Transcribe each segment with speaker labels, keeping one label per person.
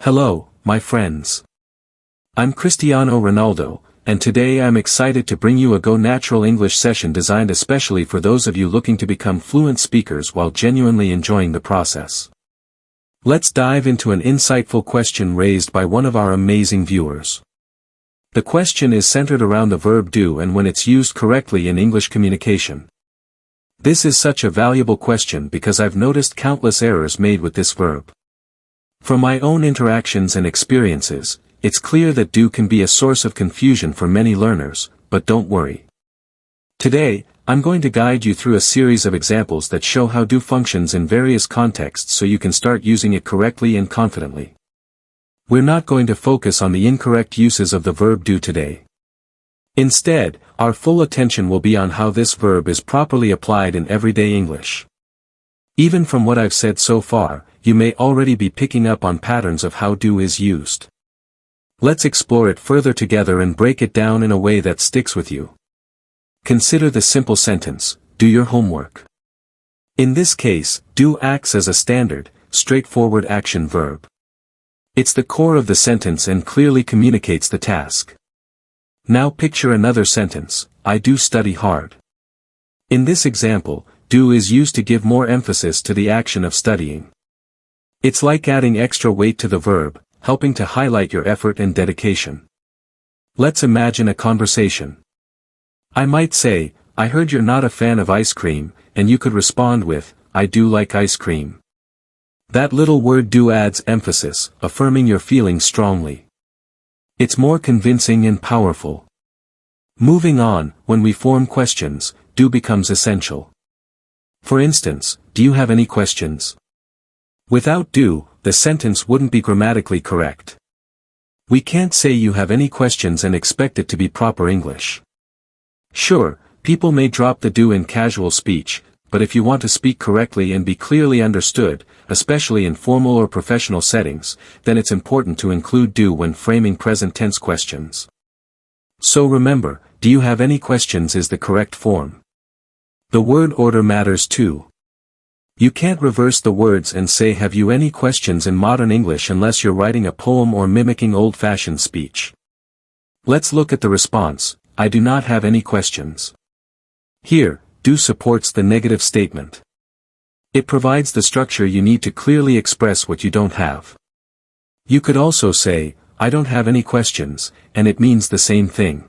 Speaker 1: Hello, my friends. I'm Cristiano Ronaldo, and today I'm excited to bring you a Go Natural English session designed especially for those of you looking to become fluent speakers while genuinely enjoying the process. Let's dive into an insightful question raised by one of our amazing viewers. The question is centered around the verb do and when it's used correctly in English communication. This is such a valuable question because I've noticed countless errors made with this verb. From my own interactions and experiences, it's clear that do can be a source of confusion for many learners, but don't worry. Today, I'm going to guide you through a series of examples that show how do functions in various contexts so you can start using it correctly and confidently. We're not going to focus on the incorrect uses of the verb do today. Instead, our full attention will be on how this verb is properly applied in everyday English. Even from what I've said so far, you may already be picking up on patterns of how do is used. Let's explore it further together and break it down in a way that sticks with you. Consider the simple sentence, do your homework. In this case, do acts as a standard, straightforward action verb. It's the core of the sentence and clearly communicates the task. Now picture another sentence, I do study hard. In this example, do is used to give more emphasis to the action of studying. It's like adding extra weight to the verb, helping to highlight your effort and dedication. Let's imagine a conversation. I might say, I heard you're not a fan of ice cream, and you could respond with, I do like ice cream. That little word do adds emphasis, affirming your feelings strongly. It's more convincing and powerful. Moving on, when we form questions, do becomes essential. For instance, do you have any questions? Without do, the sentence wouldn't be grammatically correct. We can't say you have any questions and expect it to be proper English. Sure, people may drop the do in casual speech, but if you want to speak correctly and be clearly understood, especially in formal or professional settings, then it's important to include do when framing present tense questions. So remember, do you have any questions is the correct form. The word order matters too. You can't reverse the words and say have you any questions in modern English unless you're writing a poem or mimicking old-fashioned speech. Let's look at the response, I do not have any questions. Here, do supports the negative statement. It provides the structure you need to clearly express what you don't have. You could also say, I don't have any questions, and it means the same thing.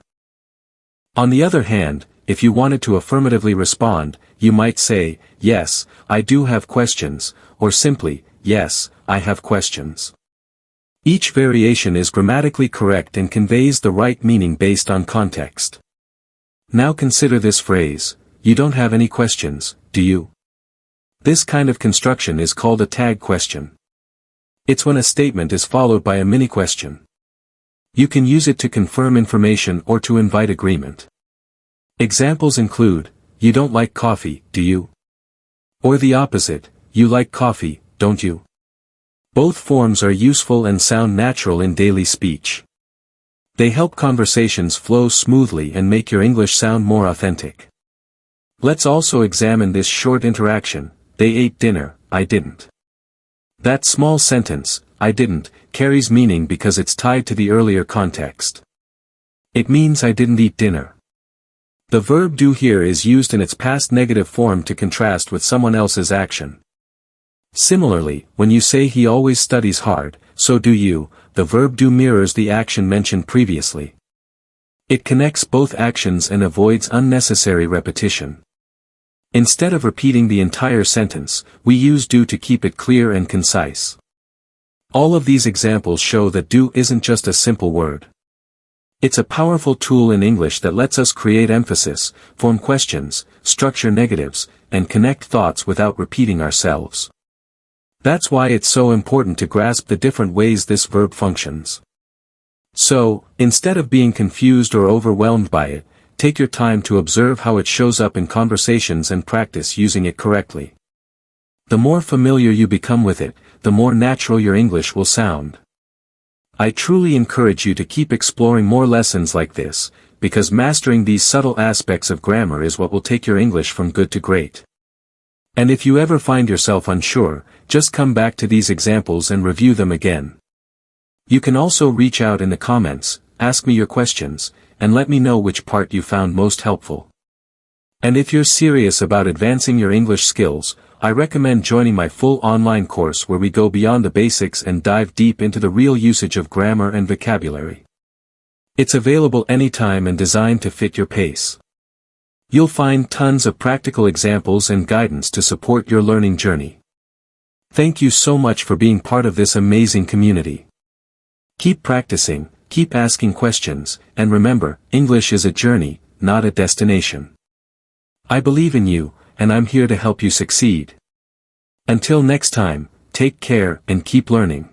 Speaker 1: On the other hand, if you wanted to affirmatively respond, you might say, yes, I do have questions, or simply, yes, I have questions. Each variation is grammatically correct and conveys the right meaning based on context. Now consider this phrase, you don't have any questions, do you? This kind of construction is called a tag question. It's when a statement is followed by a mini-question. You can use it to confirm information or to invite agreement. Examples include, you don't like coffee, do you? Or the opposite, you like coffee, don't you? Both forms are useful and sound natural in daily speech. They help conversations flow smoothly and make your English sound more authentic. Let's also examine this short interaction, they ate dinner, I didn't. That small sentence, I didn't, carries meaning because it's tied to the earlier context. It means I didn't eat dinner. The verb do here is used in its past negative form to contrast with someone else's action. Similarly, when you say he always studies hard, so do you, the verb do mirrors the action mentioned previously. It connects both actions and avoids unnecessary repetition. Instead of repeating the entire sentence, we use do to keep it clear and concise. All of these examples show that do isn't just a simple word. It's a powerful tool in English that lets us create emphasis, form questions, structure negatives, and connect thoughts without repeating ourselves. That's why it's so important to grasp the different ways this verb functions. So, instead of being confused or overwhelmed by it, take your time to observe how it shows up in conversations and practice using it correctly. The more familiar you become with it, the more natural your English will sound. I truly encourage you to keep exploring more lessons like this, because mastering these subtle aspects of grammar is what will take your English from good to great. And if you ever find yourself unsure, just come back to these examples and review them again. You can also reach out in the comments, ask me your questions, and let me know which part you found most helpful. And if you're serious about advancing your English skills, I recommend joining my full online course where we go beyond the basics and dive deep into the real usage of grammar and vocabulary. It's available anytime and designed to fit your pace. You'll find tons of practical examples and guidance to support your learning journey. Thank you so much for being part of this amazing community. Keep practicing, keep asking questions, and remember, English is a journey, not a destination. I believe in you, and I'm here to help you succeed. Until next time, take care and keep learning.